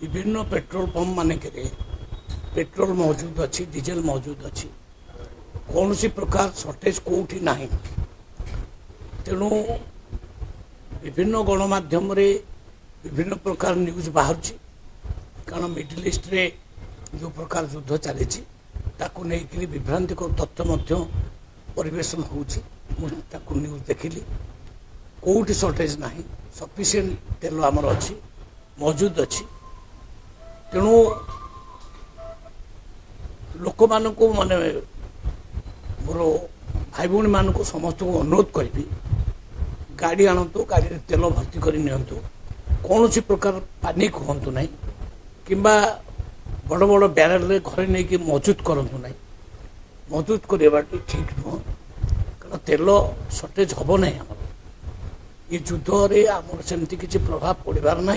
विभिन्न petrol pump मानक petrol मौजूद अच्छी डीजेल मौजूद अच्छी कौन सी प्रकार सर्टेज कौटी ना तेणु विभिन्न गणमाध्यम विभिन्न प्रकार न्यूज बाहर कारण मिडिल ईस्ट रे जो प्रकार युद्ध चली नहीं विभ्रांतिकर तथ्य परिवेशन होची न्यूज देखिली कौटी सर्टेज ना सफिशिएंट तेल आमर अच्छी मौजूद अच्छी तेणु लोक मान माने मोर भाई भौणी मान समस्त को अनुरोध करी गाड़ी आणतु गाड़ी तेल भर्ती कर नियंतु कौन सी प्रकार पानिक हूँ ना कि बड़ बड़ ब्यारेल घरे नहीं कि मौजूद करूँ ना मौजूद करवा ठीक नुह कारण तेल सर्टेज हम ना आम ये युद्ध रे आम सेमती किसी प्रभाव पड़ार ना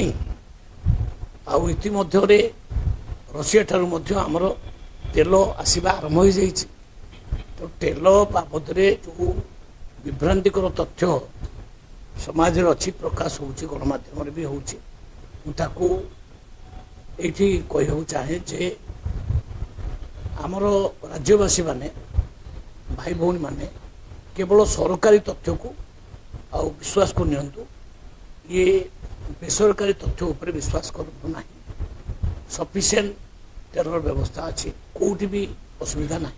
आउ इतिमध्य रशिया ठारू मध्य आमर तेल आसवा आरंभ हो जाइए तो तेल बाबद जो विभ्रांतिकर तथ्य समाज अच्छी प्रकाश हो गणमाध्यम भी होताको ये कह चाहे जे आमर राज्यवासी माने भाई भौणी माने केवल सरकारी तथ्य को आ विश्वास को नियंतु ये बेसरकारी तथ्य उपर विश्वास करूँ ना सफिशिएंट तेलर व्यवस्था अच्छी कौटी भी असुविधा ना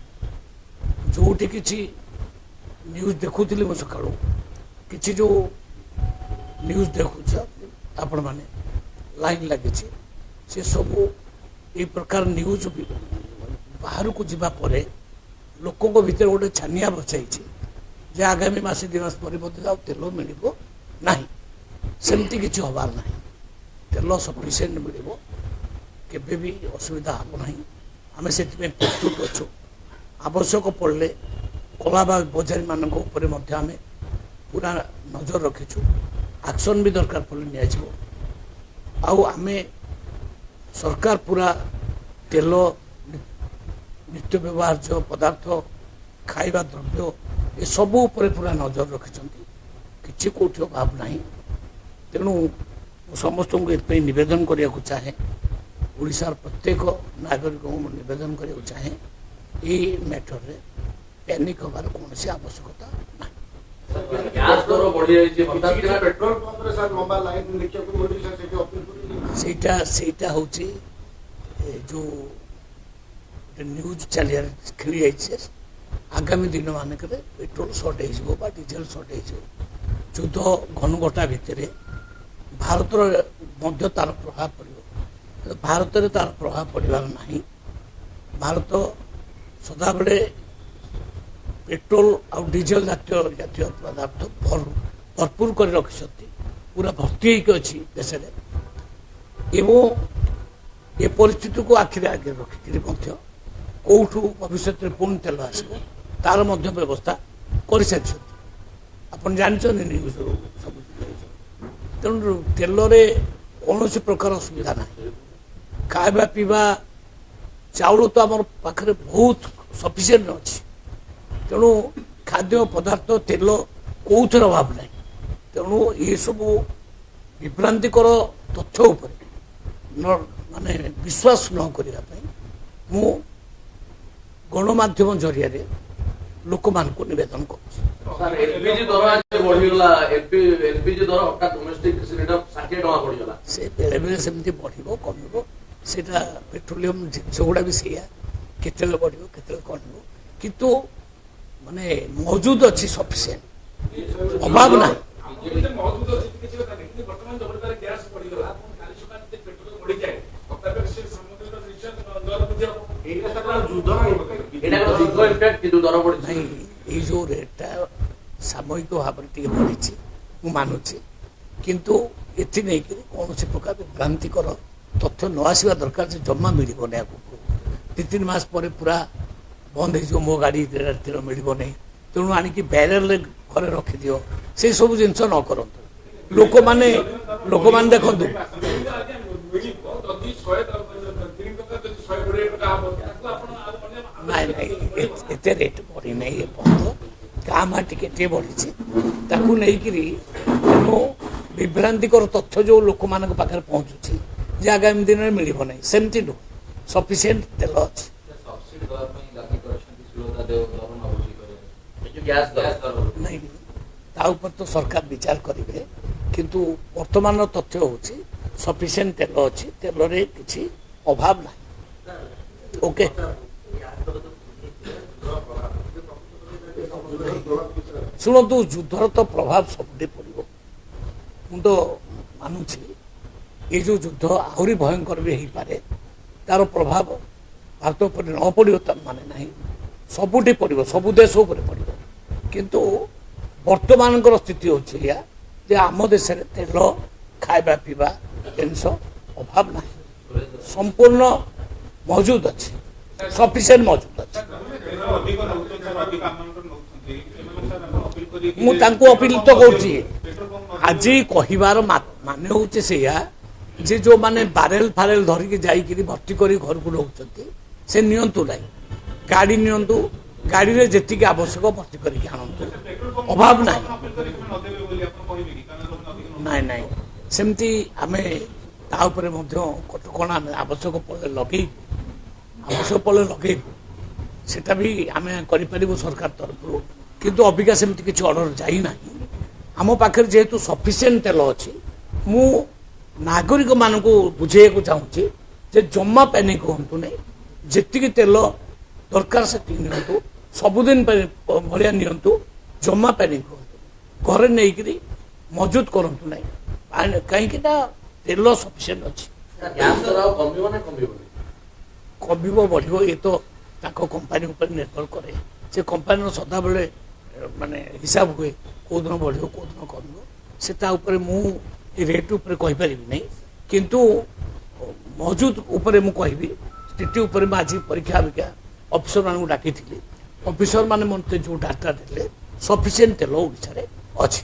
जोटी किसी न्यूज देखुली मो सका कि जो न्यूज देखुच आपण मैंने लाइन लगी से सब ये प्रकार न्यूज भी बाहर को जावापर लोकों भितर गोटे छानिया बचाई जे आगामी मसे 2 मास पर तेल मिल ना सेमती किसी हबार ना तेल सफिशिएंट मिल केबे भी असुविधा हम ना आम से प्रस्तुत अच्छु आवश्यक पड़े कला बजारी मान आम पूरा नजर रखीचु एक्शन भी दरकार पड़े आम सरकार पूरा तेल नित्य व्यवहार्य पदार्थ खाइबा द्रव्य ये सब उपर पूरा नजर रखिंट कि कौटी अभाव ना तेणु समस्त को ये निवेदन करने को चाहे ओडिशार प्रत्येक नागरिक को निवेदन करने चाहे ये मैटर रे पैनिक हबार कौन सी आवश्यकता ना सेटा हूँ जो न्यूज चली खेली जाइए आगामी दिन मानक पेट्रोल सर्टेज हो डीजेल सर्टेज हो युद्ध घनघटा भितर भारत तार प्रभाव पड़ो भारत में तार प्रभाव पड़ार ना भारत सदा बेले पेट्रोल आउ डीजेल जातीय पदार्थ भरपूर कर रखिंट पूरा भर्ती होती देश एवं ये परिस्थिति को आखिरी आगे रखिक कौठू भविष्य में पुणी तेल आसो तार व्यवस्था कर सारी आप जानते न्यूज सब तेणु तेल कौन प्रकार असुविधा ना खावा पीवा चाउल तो आम पाखे बहुत सफिशिएंट अच्छी तेणु खाद्य पदार्थ तेल कौथर अभाव ना तेणु ये सब विभ्रांतिकर तथ्य उपर माने विश्वास न करने मु गणमाध्यम जरिया लोक मान को निवेदन कर बेले बेले सेमती बढ़ कम से पेट्रोलियम जिनस गुड़ा भी सैया केत बढ़ के कम किंतु माने मौजूद अच्छी सफिशिएंट अभाव ना जो रेटा सामयिक भाव में बढ़ी मानुची किंतु ये नहीं कौन सी प्रकार विभ्रांतिकर तथ्य न आसवा दरकार जमा मिल 2-3 मास पर पूरा बंद हो मो गाड़ी तेल मिल नहीं तेणु आणिकी ब्यारेल घरे रखिद से सब जिनस न करूँ लोक मैंने देखु एते रेट बढ़ी ना ये बंद काम टे बढ़ी नहीं विभ्रांतिकर तथ्य जो लोक मान पाखे पहुँचुची ଯେ ଆଗାମୀ ଦିନରେ ମିଳିବ ନାହିଁ ସେମିତି ନୁହଁ ସଫିସିଏଣ୍ଟ ତେଲ ଅଛି ନାଇଁ ତା ଉପରେ ତ ସରକାର ବିଚାର କରିବେ କିନ୍ତୁ ବର୍ତ୍ତମାନର ତଥ୍ୟ ହେଉଛି ସଫିସିଏଣ୍ଟ ତେଲ ଅଛି ତେଲରେ କିଛି ଅଭାବ ନାହିଁ ଓକେ ଶୁଣନ୍ତୁ ଯୁଦ୍ଧର ତ ପ୍ରଭାବ ସବୁଠି ପଡ଼ିବ ମୁଁ ତ ମାନୁଛି ଏ ଯେଉଁ ଯୁଦ୍ଧ ଆହୁରି ଭୟଙ୍କର ବି ହେଇପାରେ ତାର ପ୍ରଭାବ ଭାରତ ଉପରେ ନ ପଡ଼ିବ ତା ମାନେ ନାହିଁ ସବୁଠି ପଡ଼ିବ ସବୁ ଦେଶ ଉପରେ ପଡ଼ିବ କିନ୍ତୁ ବର୍ତ୍ତମାନଙ୍କର ସ୍ଥିତି ହେଉଛି ଏଇଆ ଯେ ଆମ ଦେଶରେ ତେଲ ଖାଇବା ପିଇବା ଜିନିଷ ଅଭାବ ନାହିଁ ସମ୍ପୂର୍ଣ୍ଣ ମହଜୁଦ ଅଛି ସଫିସିଏଣ୍ଟ ମହଜୁଦ ଅଛି ମୁଁ ତାଙ୍କୁ ଅପିଲ ତ କରୁଛି ଆଜି କହିବାର ମାନେ ହେଉଛି ସେଇଆ ଯେ ଯେଉଁମାନେ ବାରେଲ ଫାରେଲ ଧରିକି ଯାଇକିରି ଭର୍ତ୍ତି କରି ଘରକୁ ରହୁଛନ୍ତି ସେ ନିଅନ୍ତୁ ନାହିଁ ଗାଡ଼ି ନିଅନ୍ତୁ ଗାଡ଼ିରେ ଯେତିକି ଆବଶ୍ୟକ ଭର୍ତ୍ତି କରିକି ଆଣନ୍ତୁ ଅଭାବ ନାହିଁ ନାଇଁ ନାଇଁ ସେମିତି ଆମେ ତା ଉପରେ ମଧ୍ୟ କଟକଣା ଆମେ ଆବଶ୍ୟକ ପଡ଼ିଲେ ଲଗେଇବୁ ସେଟା ବି ଆମେ କରିପାରିବୁ ସରକାର ତରଫରୁ କିନ୍ତୁ ଅବିକା ସେମିତି କିଛି ଅର୍ଡର ଯାଇନାହିଁ ଆମ ପାଖରେ ଯେହେତୁ ସଫିସିଏଣ୍ଟ ତେଲ ଅଛି ମୁଁ ନାଗରିକମାନଙ୍କୁ ବୁଝେଇବାକୁ ଚାହୁଁଛି ଯେ ଜମା ପ୍ୟାନିକ୍ ହୁଅନ୍ତୁ ନାହିଁ ଯେତିକି ତେଲ ଦରକାର ସେତିକି ନିଅନ୍ତୁ ସବୁଦିନ ଭଳିଆ ନିଅନ୍ତୁ ଜମା ପ୍ୟାନିକ୍ ହୁଅନ୍ତୁ ଘରେ ନେଇକିରି ମଜୁଦ କରନ୍ତୁ ନାହିଁ କାହିଁକି ନା ତେଲ ସଫିସିଏଣ୍ଟ ଅଛି କମିବ ବଢ଼ିବ ଏ ତ ତାଙ୍କ କମ୍ପାନୀ ଉପରେ ନିର୍ଭର କରେ ସେ କମ୍ପାନୀର ସଦାବେଳେ ମାନେ ହିସାବ ହୁଏ କେଉଁଦିନ ବଢ଼ିବ କେଉଁଦିନ କମିବ ସେ ତା ଉପରେ ମୁଁ ଏ ରେଟ୍ ଉପରେ କହିପାରିବି ନାହିଁ କିନ୍ତୁ ମହଜୁଦ ଉପରେ ମୁଁ କହିବି ସ୍ଥିତି ଉପରେ ମୁଁ ଆଜି ପରୀକ୍ଷା ଅବିକା ଅଫିସରମାନଙ୍କୁ ଡାକିଥିଲି ଅଫିସରମାନେ ମୋତେ ଯେଉଁ ଡାଟା ଦେଲେ ସଫିସିଏଣ୍ଟ ତେଲ ଓଡ଼ିଶାରେ ଅଛି